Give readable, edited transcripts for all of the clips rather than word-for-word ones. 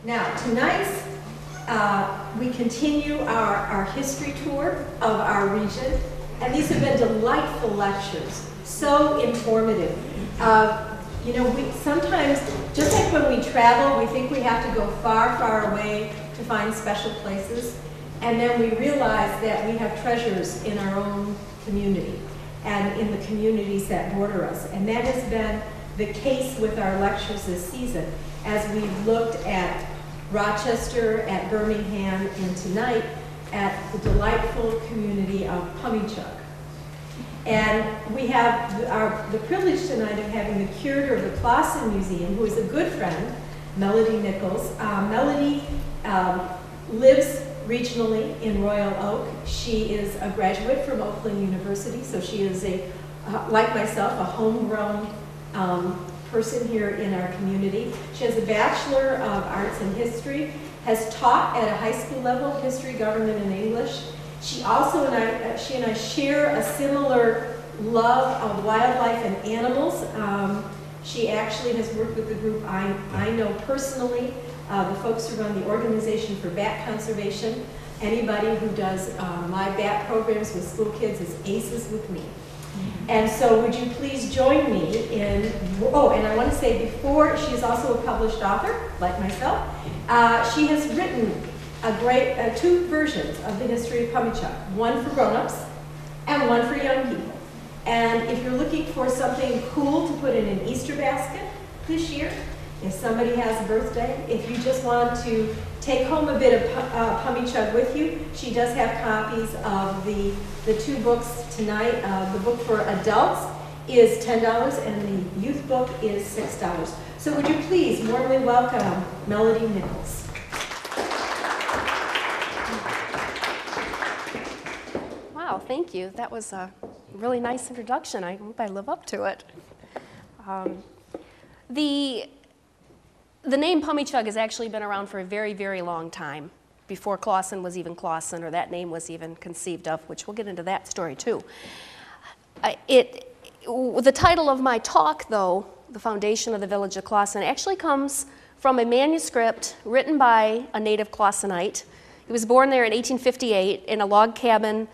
Now, tonight's, we continue our history tour of our region, and these have been delightful lectures, so informative. You know, we sometimes, just like when we travel, we think we have to go far, far away to find special places, and then we realize that we have treasures in our own community and in the communities that border us. And that has been the case with our lectures this season, as we've looked at Rochester, at Birmingham, and tonight at the delightful community of Pummychug. And we have the privilege tonight of having the curator of the Clawson Museum, who is a good friend, Melody Nichols. Melody lives regionally in Royal Oak. She is a graduate from Oakland University, so she is like myself, a homegrown person here in our community. She has a Bachelor of Arts in History, has taught at a high school level, history, government, and English. She also she and I share a similar love of wildlife and animals. She actually has worked with the group I know personally, the folks who run the Organization for Bat Conservation. Anybody who does my bat programs with school kids is aces with me. And so would you please join me in, oh, and I want to say before, she is also a published author, like myself. She has written two versions of the history of Pummychug, one for grown-ups and one for young people. And if you're looking for something cool to put in an Easter basket this year, if somebody has a birthday, if you just want to take home a bit of Pummychug with you, she does have copies of the two books tonight. The book for adults is $10 and the youth book is $6. So would you please warmly welcome Melody Nichols. Wow, thank you. That was a really nice introduction. I hope I live up to it. The name Pummychug has actually been around for a very, very long time, before Clawson was even Clawson, or that name was even conceived of, which we'll get into that story too. The title of my talk, though, The Foundation of the Village of Clawson, actually comes from a manuscript written by a native Clawsonite. He was born there in 1858 in a log cabin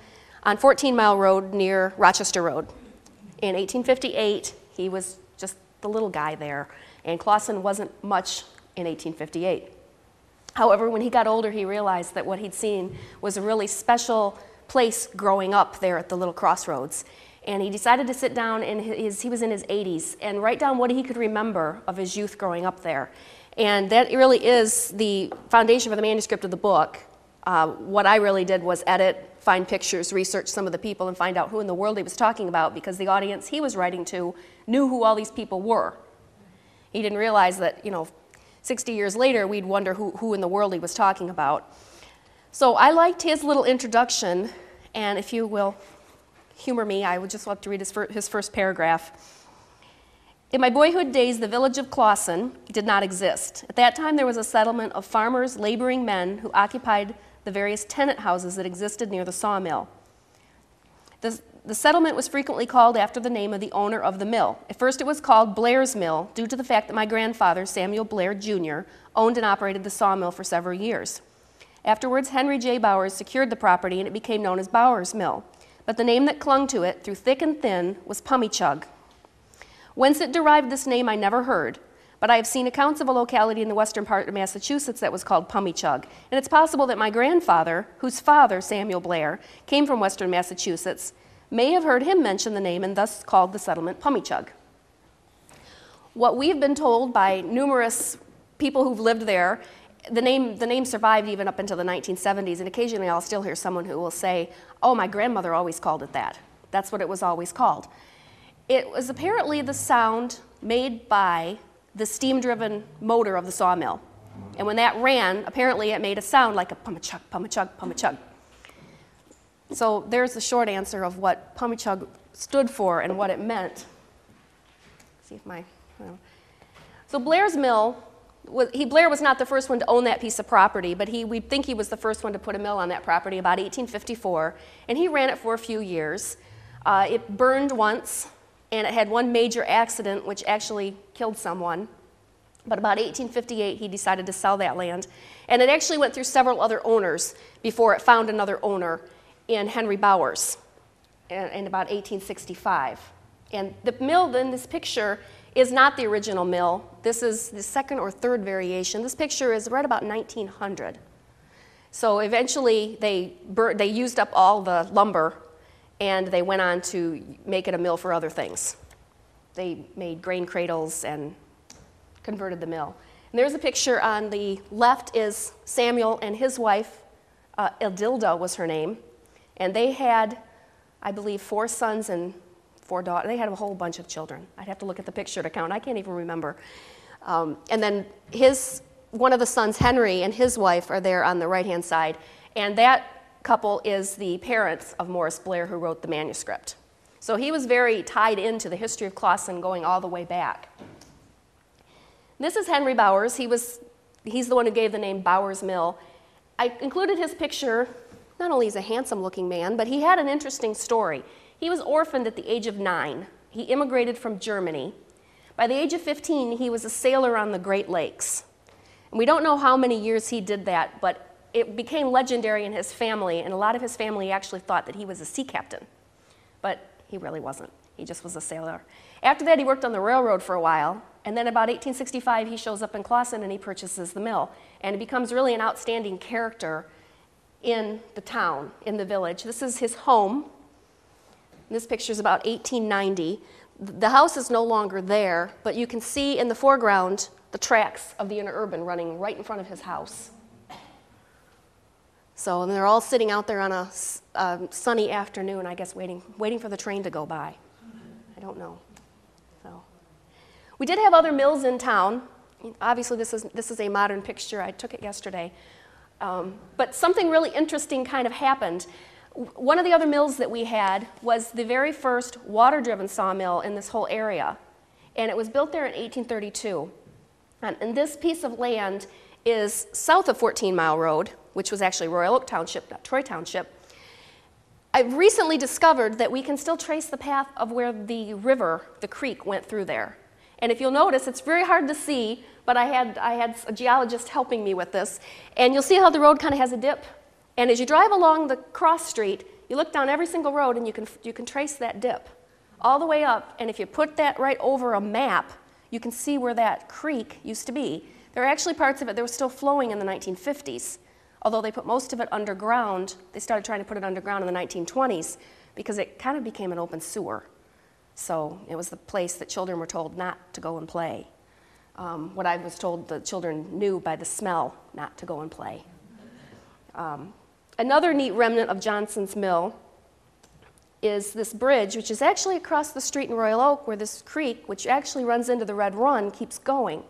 on 14 Mile Road near Rochester Road. In 1858, he was just the little guy there, and Clawson wasn't much in 1858. However, when he got older, he realized that what he'd seen was a really special place growing up there at the little Crossroads. And he decided to sit down, and he was in his 80s, and write down what he could remember of his youth growing up there. And that really is the foundation for the manuscript of the book. What I really did was edit, find pictures, research some of the people, and find out who in the world he was talking about, because the audience he was writing to knew who all these people were. He didn't realize that, 60 years later, we'd wonder who in the world he was talking about. So I liked his little introduction, and if you will humor me, I would just love to read his first paragraph. In my boyhood days, the village of Clawson did not exist. At that time, there was a settlement of farmers, laboring men who occupied the various tenant houses that existed near the sawmill. The settlement was frequently called after the name of the owner of the mill. At first it was called Blair's Mill due to the fact that my grandfather, Samuel Blair Jr., owned and operated the sawmill for several years. Afterwards, Henry J. Bowers secured the property and it became known as Bowers Mill. But the name that clung to it through thick and thin was Pummychug. Whence it derived this name I never heard, but I have seen accounts of a locality in the western part of Massachusetts that was called Pummychug. And it's possible that my grandfather, whose father, Samuel Blair, came from western Massachusetts, may have heard him mention the name and thus called the settlement Pummychug. What we've been told by numerous people who've lived there, the name survived even up into the 1970s, and occasionally I'll still hear someone who will say, oh, my grandmother always called it that. That's what it was always called. It was apparently the sound made by the steam-driven motor of the sawmill. And when that ran, apparently it made a sound like a Pummychug, Pummychug, Pummychug. So there's the short answer of what Pummychug stood for and what it meant. Let's see if So Blair's Mill, Blair was not the first one to own that piece of property, but we think he was the first one to put a mill on that property about 1854, and he ran it for a few years. It burned once, and it had one major accident which actually killed someone. But about 1858, he decided to sell that land. And it actually went through several other owners before it found another owner in Henry Bowers in about 1865. And the mill in this picture is not the original mill. This is the second or third variation. This picture is right about 1900. So eventually they used up all the lumber, and they went on to make it a mill for other things. They made grain cradles and converted the mill. And there's a picture on the left is Samuel and his wife, Edilda was her name, and they had, I believe, 4 sons and 4 daughters. They had a whole bunch of children. I'd have to look at the picture to count. I can't even remember. And then one of the sons, Henry, and his wife are there on the right-hand side, and that couple is the parents of Morris Blair, who wrote the manuscript. So he was very tied into the history of Clawson going all the way back. This is Henry Bowers. He's the one who gave the name Bowers Mill. I included his picture. Not only is he a handsome-looking man, but he had an interesting story. He was orphaned at the age of 9. He immigrated from Germany. By the age of 15, he was a sailor on the Great Lakes. And we don't know how many years he did that, but it became legendary in his family, and a lot of his family actually thought that he was a sea captain. But he really wasn't. He just was a sailor. After that, he worked on the railroad for a while, and then about 1865, he shows up in Clawson and he purchases the mill. And he becomes really an outstanding character in the town, in the village. This is his home. This picture is about 1890. The house is no longer there, but you can see in the foreground the tracks of the Interurban running right in front of his house. So and they're all sitting out there on a sunny afternoon, I guess, waiting for the train to go by. I don't know. So we did have other mills in town. Obviously, this is a modern picture. I took it yesterday. But something really interesting kind of happened. One of the other mills that we had was the very first water-driven sawmill in this whole area. And it was built there in 1832. And this piece of land is south of 14 Mile Road, which was actually Royal Oak Township, not Troy Township. I've recently discovered that we can still trace the path of where the river, the creek, went through there. And if you'll notice, it's very hard to see, but I had a geologist helping me with this. And you'll see how the road kind of has a dip. And as you drive along the cross street, you look down every single road and you can trace that dip all the way up. And if you put that right over a map, you can see where that creek used to be. There are actually parts of it that were still flowing in the 1950s, although they put most of it underground. They started trying to put it underground in the 1920s because it kind of became an open sewer. So it was the place that children were told not to go and play. What I was told the children knew by the smell not to go and play. Another neat remnant of Johnson's Mill is this bridge, which is actually across the street in Royal Oak, where this creek, which actually runs into the Red Run, keeps going.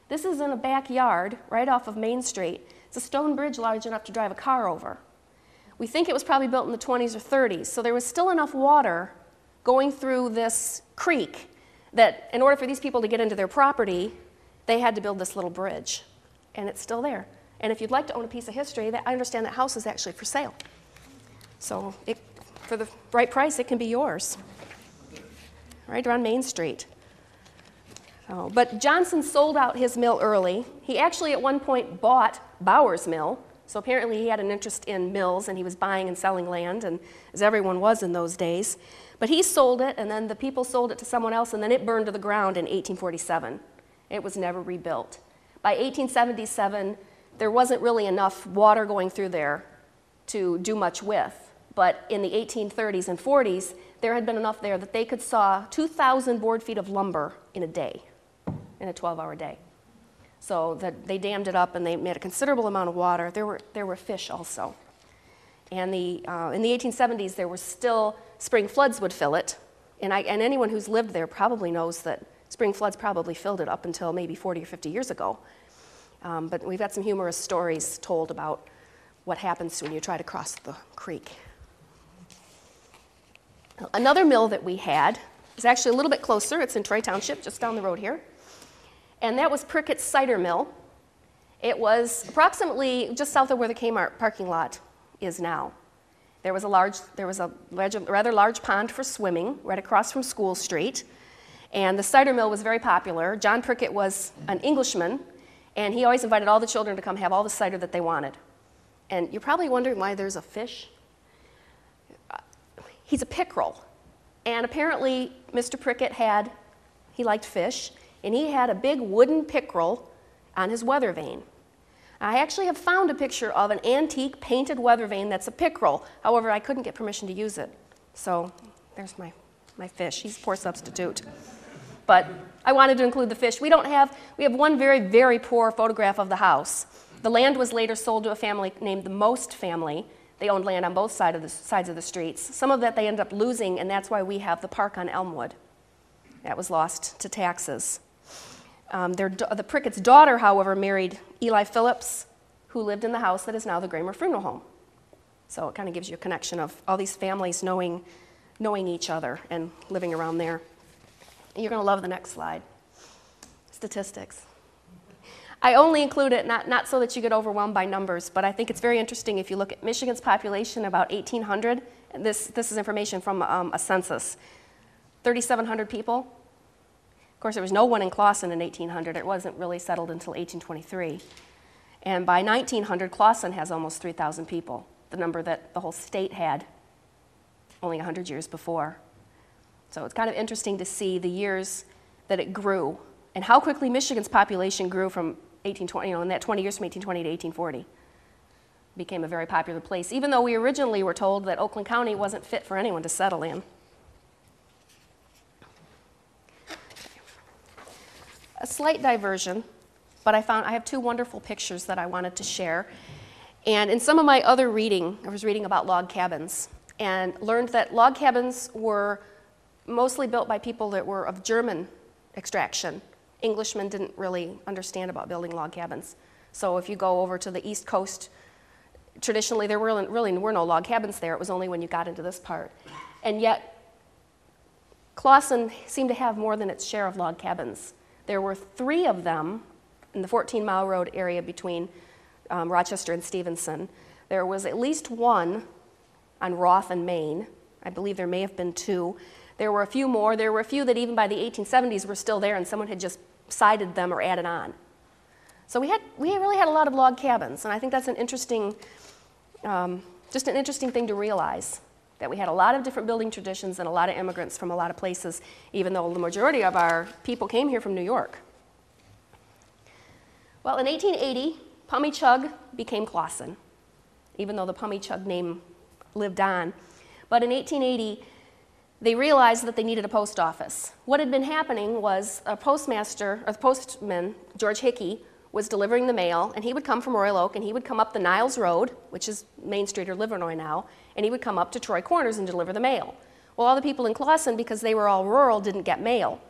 This is in a backyard right off of Main Street. It's a stone bridge large enough to drive a car over. We think it was probably built in the 20s or 30s, so there was still enough water going through this creek that in order for these people to get into their property, they had to build this little bridge, and it's still there. And if you'd like to own a piece of history, I understand that house is actually for sale. So for the right price, it can be yours, right around Main Street. But Johnson sold out his mill early. He actually at one point bought Bowers Mill, so apparently he had an interest in mills, and he was buying and selling land, and as everyone was in those days. But he sold it, and then the people sold it to someone else, and then it burned to the ground in 1847. It was never rebuilt. By 1877, there wasn't really enough water going through there to do much with. But in the 1830s and 40s, there had been enough there that they could saw 2,000 board feet of lumber in a day, in a 12-hour day. So that they dammed it up and they made a considerable amount of water. There were fish also. And in the 1870s, there were still spring floods would fill it. And anyone who's lived there probably knows that spring floods probably filled it up until maybe 40 or 50 years ago. But we've got some humorous stories told about what happens when you try to cross the creek. Another mill that we had is actually a little bit closer. It's in Troy Township, just down the road here. And that was Prickett's Cider Mill. It was approximately just south of where the Kmart parking lot is now. There was a rather large pond for swimming right across from School Street. And the cider mill was very popular. John Prickett was an Englishman, and he always invited all the children to come have all the cider that they wanted. And you're probably wondering why there's a fish. He's a pickerel. And apparently, Mr. Prickett he liked fish, and he had a big wooden pickerel on his weather vane. I actually have found a picture of an antique painted weather vane that's a pickerel. However, I couldn't get permission to use it. So there's my fish. He's a poor substitute. But I wanted to include the fish. We have one very, very poor photograph of the house. The land was later sold to a family named the Most family. They owned land on both sides of the streets. Some of that they ended up losing, and that's why we have the park on Elmwood. That was lost to taxes. The Prickett's daughter, however, married Eli Phillips, who lived in the house that is now the Gramer Funeral Home. So it kind of gives you a connection of all these families knowing each other and living around there. You're going to love the next slide. Statistics. I only include it not so that you get overwhelmed by numbers, but I think it's very interesting if you look at Michigan's population about 1,800. And this is information from a census. 3,700 people. Of course, there was no one in Clawson in 1800. It wasn't really settled until 1823. And by 1900, Clawson has almost 3,000 people, the number that the whole state had only 100 years before. So it's kind of interesting to see the years that it grew and how quickly Michigan's population grew from 1820, in that 20 years from 1820 to 1840. It became a very popular place, even though we originally were told that Oakland County wasn't fit for anyone to settle in. A slight diversion, but I have two wonderful pictures that I wanted to share. And in some of my other reading, I was reading about log cabins and learned that log cabins were mostly built by people that were of German extraction. Englishmen didn't really understand about building log cabins. So if you go over to the East Coast, traditionally there really were no log cabins there. It was only when you got into this part. And yet, Clawson seemed to have more than its share of log cabins. There were 3 of them in the 14-mile road area between Rochester and Stevenson. There was at least one on Roth and Maine. I believe there may have been 2. There were a few more. There were a few that even by the 1870s were still there, and someone had just sided them or added on. So we really had a lot of log cabins, and I think that's an interesting, just an interesting thing to realize, that we had a lot of different building traditions and a lot of immigrants from a lot of places, even though the majority of our people came here from New York. Well, in 1880, Pummychug became Clawson, even though the Pummychug name lived on. But in 1880, they realized that they needed a post office. What had been happening was a postman, George Hickey, was delivering the mail, and he would come from Royal Oak, and he would come up the Niles Road, which is Main Street or Livernois now, and he would come up to Troy Corners and deliver the mail. Well, all the people in Clawson, because they were all rural, didn't get mail.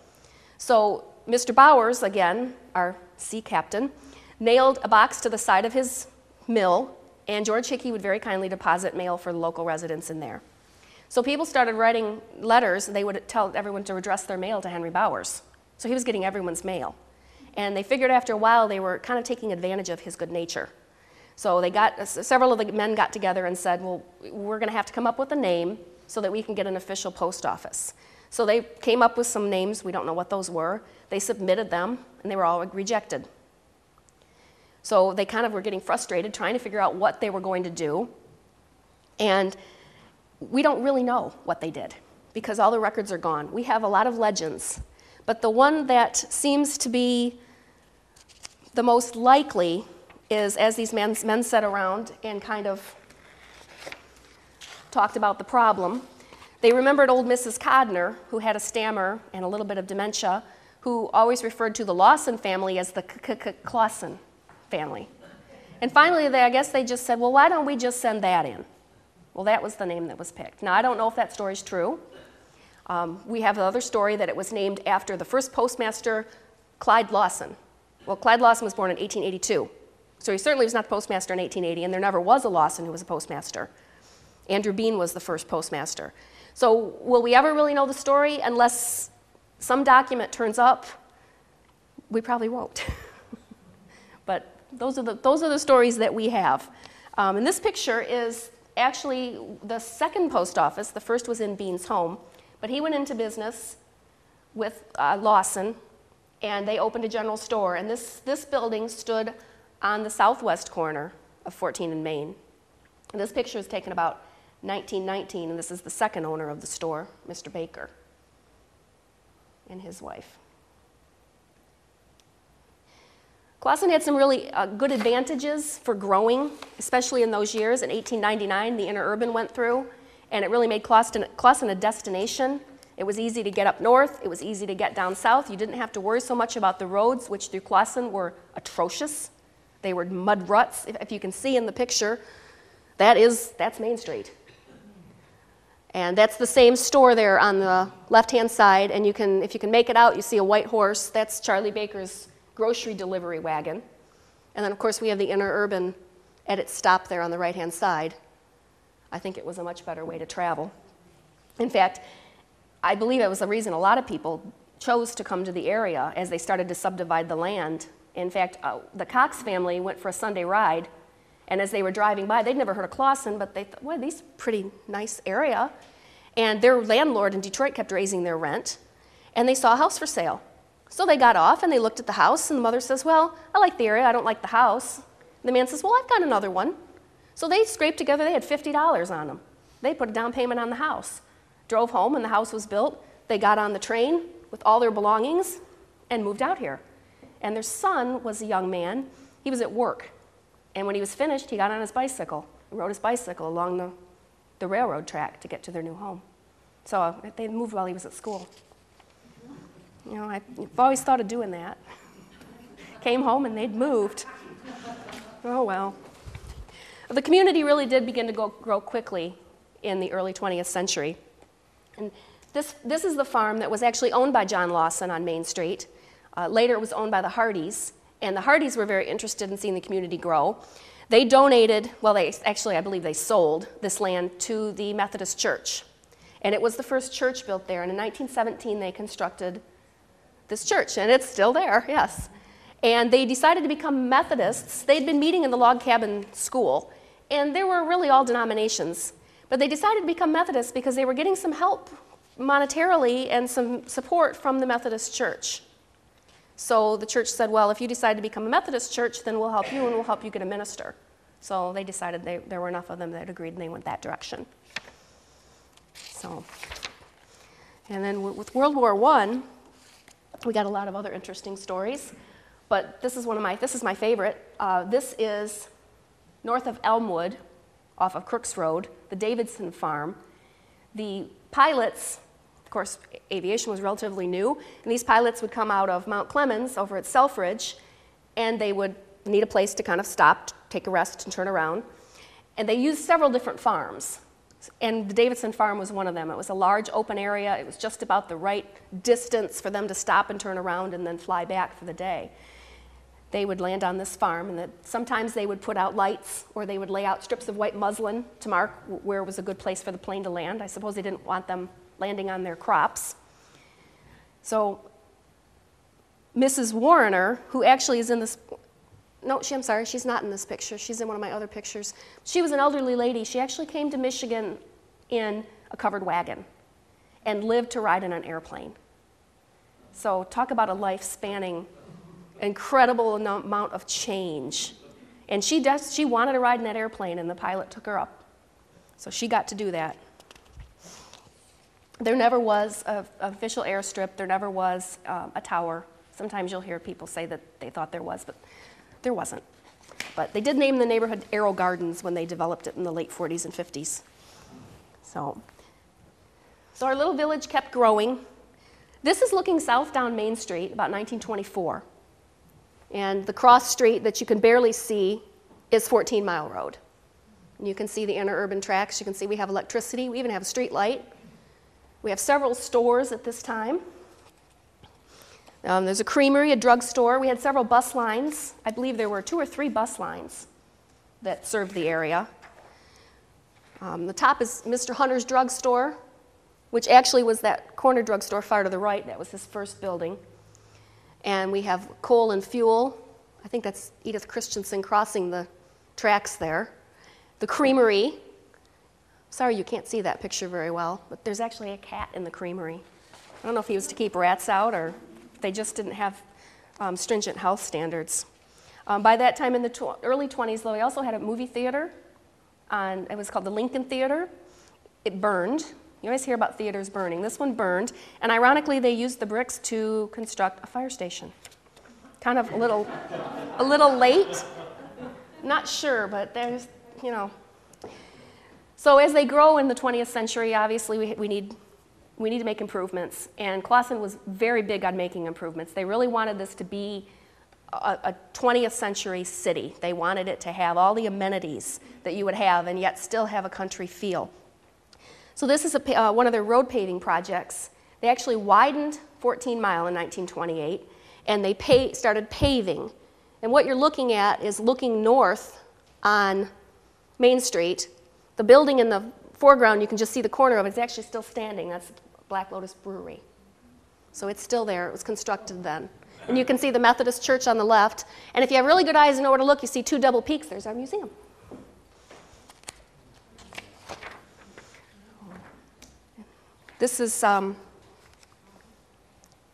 So Mr. Bowers, again, our sea captain, nailed a box to the side of his mill, and George Hickey would very kindly deposit mail for the local residents in there. So people started writing letters, and they would tell everyone to address their mail to Henry Bowers. So he was getting everyone's mail. And they figured after a while they were kind of taking advantage of his good nature. So several of the men got together and said, well, we're going to have to come up with a name so that we can get an official post office. So they came up with some names. We don't know what those were. They submitted them, and they were all rejected. So they kind of were getting frustrated trying to figure out what they were going to do. And we don't really know what they did because all the records are gone. We have a lot of legends. But the one that seems to be the most likely is, as these men sat around and kind of talked about the problem, they remembered old Mrs. Codner, who had a stammer and a little bit of dementia, who always referred to the Lawson family as the Clawson family. And finally, I guess they just said, well, why don't we just send that in? Well, that was the name that was picked. Now, I don't know if that story's true. We have another story that it was named after the first postmaster, Clyde Lawson. Well, Clyde Lawson was born in 1882. So he certainly was not the postmaster in 1880, and there never was a Lawson who was a postmaster. Andrew Bean was the first postmaster. So will we ever really know the story? Unless some document turns up, we probably won't. But those are the stories that we have. And this picture is actually the second post office. The first was in Bean's home. But he went into business with Lawson, and they opened a general store. And this building stood on the southwest corner of 14th and Main. And this picture is taken about 1919, and this is the second owner of the store, Mr. Baker, and his wife. Clawson had some really good advantages for growing, especially in those years. In 1899, the Interurban went through, and it really made Clawson a destination. It was easy to get up north. It was easy to get down south. You didn't have to worry so much about the roads, which through Clawson were atrocious. They were mud ruts. If you can see in the picture, that's Main Street. And that's the same store there on the left-hand side, and if you can make it out, you see a white horse. That's Charlie Baker's grocery delivery wagon. And then, of course, we have the Interurban at its stop there on the right-hand side. I think it was a much better way to travel. In fact, I believe it was the reason a lot of people chose to come to the area as they started to subdivide the land. In fact, the Cox family went for a Sunday ride, and as they were driving by, they'd never heard of Clawson, but they thought, well, this is a pretty nice area. And their landlord in Detroit kept raising their rent, and they saw a house for sale. So they got off and they looked at the house, and the mother says, well, I like the area, I don't like the house. And the man says, well, I've got another one. So they scraped together, they had $50 on them. They put a down payment on the house, drove home, and the house was built. They got on the train with all their belongings and moved out here. And their son was a young man. He was at work. And when he was finished, he got on his bicycle and rode his bicycle along the railroad track to get to their new home. So they moved while he was at school. You know, I've always thought of doing that. Came home and they'd moved. Oh, well. The community really did begin to grow quickly in the early 20th century. And this is the farm that was actually owned by John Lawson on Main Street. Later it was owned by the Hardys, and the Hardys were very interested in seeing the community grow. They donated, well, I believe they sold this land to the Methodist Church. And it was the first church built there, and in 1917 they constructed this church, and it's still there, yes. And they decided to become Methodists. They'd been meeting in the log cabin school, and there were really all denominations. But they decided to become Methodists because they were getting some help monetarily and some support from the Methodist Church. So the church said, well, if you decide to become a Methodist church, then we'll help you, and we'll help you get a minister. So they decided there were enough of them that agreed, and they went that direction. So, and then with World War I, we got a lot of other interesting stories, but this is my favorite. This is north of Elmwood, off of Crooks Road, the Davidson farm. The pilots, of course, aviation was relatively new, and these pilots would come out of Mount Clemens over at Selfridge, and they would need a place to kind of stop, take a rest, and turn around. And they used several different farms. And the Davidson farm was one of them. It was a large open area. It was just about the right distance for them to stop and turn around and then fly back for the day. They would land on this farm, and sometimes they would put out lights, or they would lay out strips of white muslin to mark where was a good place for the plane to land. I suppose they didn't want them landing on their crops. So Mrs. Warrener, who actually is in this, I'm sorry, she's not in this picture. She's in one of my other pictures. She was an elderly lady. She actually came to Michigan in a covered wagon and lived to ride in an airplane. So talk about a life spanning incredible amount of change. And she wanted to ride in that airplane, and the pilot took her up. So she got to do that. There never was an official airstrip. There never was a tower. Sometimes you'll hear people say that they thought there was, but there wasn't. But they did name the neighborhood Aero Gardens when they developed it in the late 40s and 50s. So our little village kept growing. This is looking south down Main Street, about 1924. And the cross street that you can barely see is 14 Mile Road. And you can see the interurban tracks. You can see we have electricity. We even have a street light. We have several stores at this time. There's a creamery, a drugstore. We had several bus lines. I believe there were 2 or 3 bus lines that served the area. The top is Mr. Hunter's drugstore, which actually was that corner drugstore far to the right. That was his first building. And we have coal and fuel. I think that's Edith Christensen crossing the tracks there. The creamery. Sorry you can't see that picture very well, but there's actually a cat in the creamery. I don't know if he was to keep rats out or they just didn't have stringent health standards. By that time in the early 20s, though, he also had a movie theater. It was called the Lincoln Theater. It burned. You always hear about theaters burning. This one burned, and ironically, they used the bricks to construct a fire station. Kind of a little late. Not sure, but there's, you know. So as they grow in the 20th century, obviously we need to make improvements, and Clawson was very big on making improvements. They really wanted this to be a 20th century city. They wanted it to have all the amenities that you would have and yet still have a country feel. So this is one of their road paving projects. They actually widened 14 Mile in 1928, and they started paving. And what you're looking at is looking north on Main Street. The building in the foreground, you can just see the corner of it. It's actually still standing. That's Black Lotus Brewery. So it's still there. It was constructed then. And you can see the Methodist Church on the left. And if you have really good eyes and know where to look, you see two double peaks. There's our museum. This is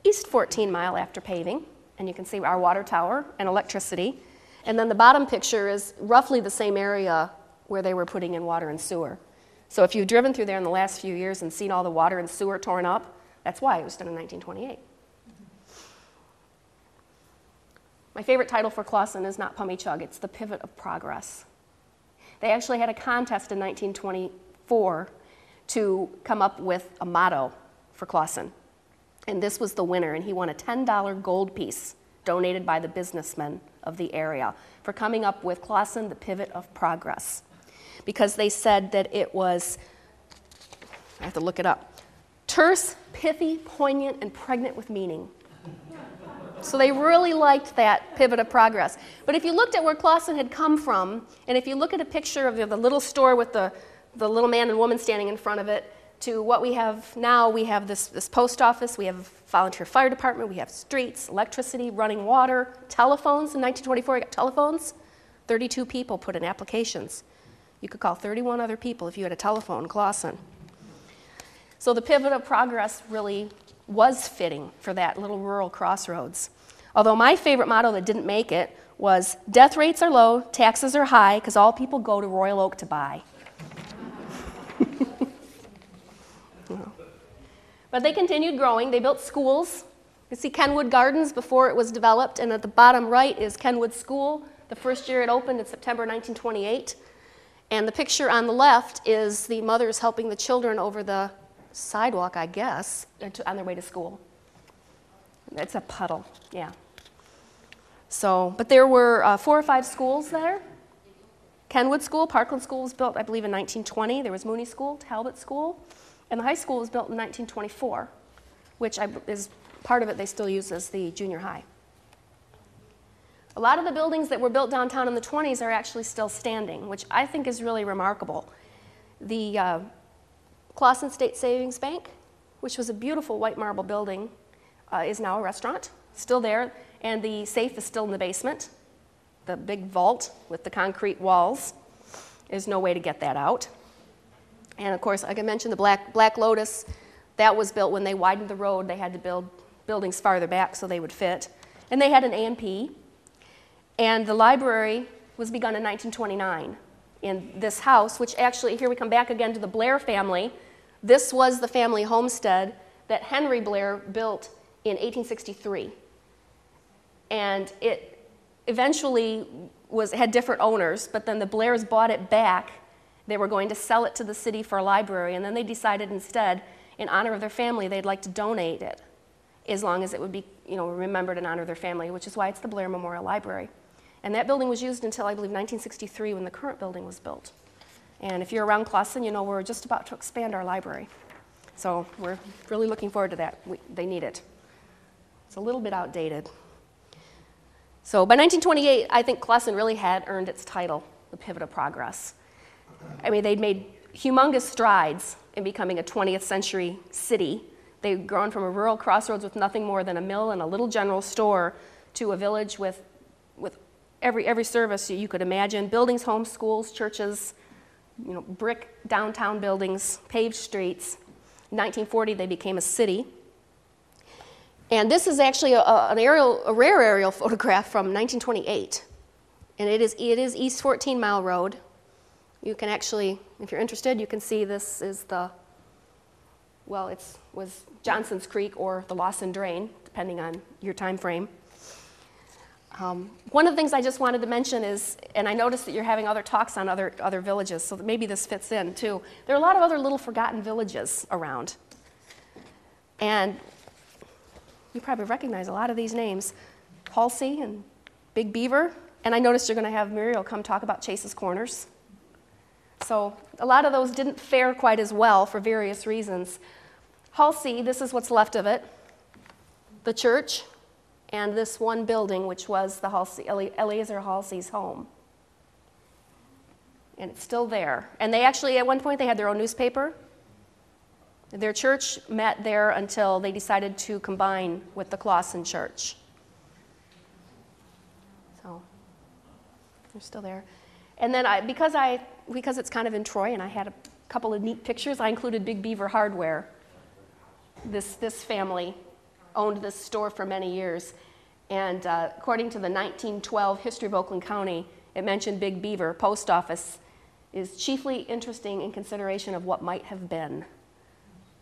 east 14 Mile after paving. And you can see our water tower and electricity. And then the bottom picture is roughly the same area where they were putting in water and sewer. So if you've driven through there in the last few years and seen all the water and sewer torn up, that's why it was done in 1928. My favorite title for Clawson is not Pummychug, it's the Pivot of Progress. They actually had a contest in 1924 to come up with a motto for Clawson. And this was the winner, and he won a $10 gold piece donated by the businessmen of the area for coming up with Clawson, the Pivot of Progress. Because they said that it was, I have to look it up, terse, pithy, poignant, and pregnant with meaning. So they really liked that pivot of progress. But if you looked at where Clawson had come from, and if you look at a picture of the little store with the little man and woman standing in front of it, to what we have now, we have this post office, we have a volunteer fire department, we have streets, electricity, running water, telephones. In 1924, we got telephones. 32 people put in applications. You could call 31 other people if you had a telephone in Clawson. So the pivot of progress really was fitting for that little rural crossroads. Although my favorite motto that didn't make it was, death rates are low, taxes are high, because all people go to Royal Oak to buy. But they continued growing. They built schools. You see Kenwood Gardens before it was developed, and at the bottom right is Kenwood School. The first year it opened in September 1928. And the picture on the left is the mothers helping the children over the sidewalk, I guess, on their way to school. It's a puddle, yeah. So, but there were 4 or 5 schools there. Kenwood School, Parkland School was built, I believe, in 1920. There was Mooney School, Talbot School, and the high school was built in 1924, which is part of it they still use as the junior high. A lot of the buildings that were built downtown in the 20s are actually still standing, which I think is really remarkable. The Clawson State Savings Bank, which was a beautiful white marble building, is now a restaurant, still there, and the safe is still in the basement. The big vault with the concrete walls. There's no way to get that out. And of course, like I mentioned, the Black Lotus, that was built when they widened the road. They had to build buildings farther back so they would fit. And they had an A&P. And the library was begun in 1929 in this house, which actually, here we come back again to the Blair family. This was the family homestead that Henry Blair built in 1863. And it eventually had different owners, but then the Blairs bought it back. They were going to sell it to the city for a library, and then they decided instead, in honor of their family, they'd like to donate it, as long as it would be, remembered in honor of their family, which is why it's the Blair Memorial Library. And that building was used until, I believe, 1963 when the current building was built. And if you're around Clawson, you know we're just about to expand our library. So we're really looking forward to that. They need it. It's a little bit outdated. So by 1928, I think Clawson really had earned its title, the Pivot of Progress. I mean, they'd made humongous strides in becoming a 20th century city. They'd grown from a rural crossroads with nothing more than a mill and a little general store to a village with every service you could imagine, buildings, homes, schools, churches, brick downtown buildings, paved streets. In 1940, they became a city. And this is actually a rare aerial photograph from 1928. And it is East 14 Mile Road. You can actually, if you're interested, you can see this is was Johnson's Creek or the Lawson Drain, depending on your time frame. One of the things I just wanted to mention is, and I noticed that you're having other talks on other villages, so that maybe this fits in too. There are a lot of other little forgotten villages around. And you probably recognize a lot of these names. Halsey and Big Beaver. And I noticed you're going to have Muriel come talk about Chase's Corners. So a lot of those didn't fare quite as well for various reasons. Halsey, this is what's left of it. The church and this one building, which was the Eleazar Halsey's home. And it's still there. And they actually, at one point, they had their own newspaper. Their church met there until they decided to combine with the Clawson church. So they're still there. And then because it's kind of in Troy, and I had a couple of neat pictures, I included Big Beaver Hardware. This family owned this store for many years. And according to the 1912 History of Oakland County, it mentioned Big Beaver Post Office is chiefly interesting in consideration of what might have been.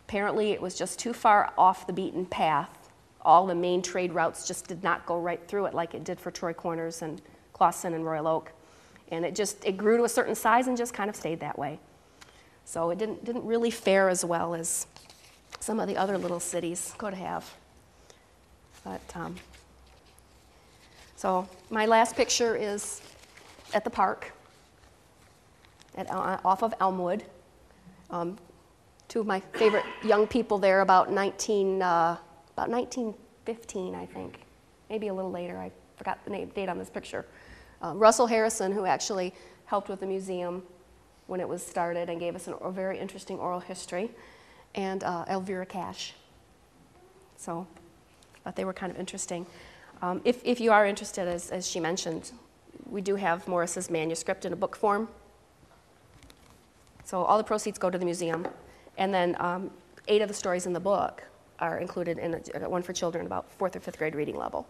Apparently, it was just too far off the beaten path. All the main trade routes just did not go right through it like it did for Troy Corners and Clawson and Royal Oak. And it grew to a certain size and just kind of stayed that way. So it didn't really fare as well as some of the other little cities could have. But, so my last picture is at the park, off of Elmwood. Two of my favorite young people there, about 1915, I think, maybe a little later. I forgot the date on this picture. Russell Harrison, who actually helped with the museum when it was started and gave us a very interesting oral history, and Elvira Cash. So I thought they were kind of interesting. If you are interested, as she mentioned, we do have Morris's manuscript in a book form. So all the proceeds go to the museum. And then 8 of the stories in the book are included in one for children, about 4th or 5th grade reading level.